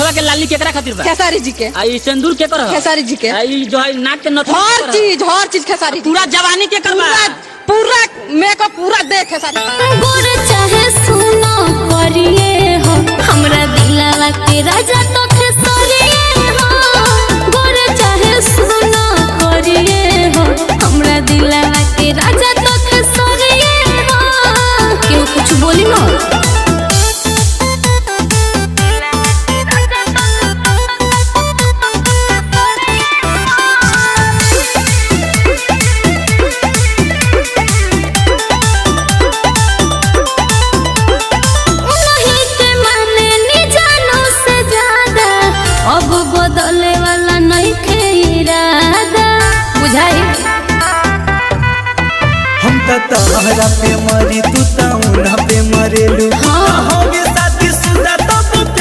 होठवा के लाली केकरा खातिर बा? खेसारी जी के। आई सिंदूर के कर? खेसारी जी के। आई जो है नाक के नथ हर चीज खेसारी। पूरा जवानी के करबा? पूरा मेकअप पूरा दे खेसारी। गोर चाहे सुनो करिए हो हमरा दिलवा के राजा तो खेसारिए हो। गोर चाहे सुनो करिए हो हमरा दिलवा के राजा तो खेसारिए हो। क्यों कुछ बोली ना? अब बदले वाला नहीं खे इरादा बुझाई। हम तहरा पे मरी तू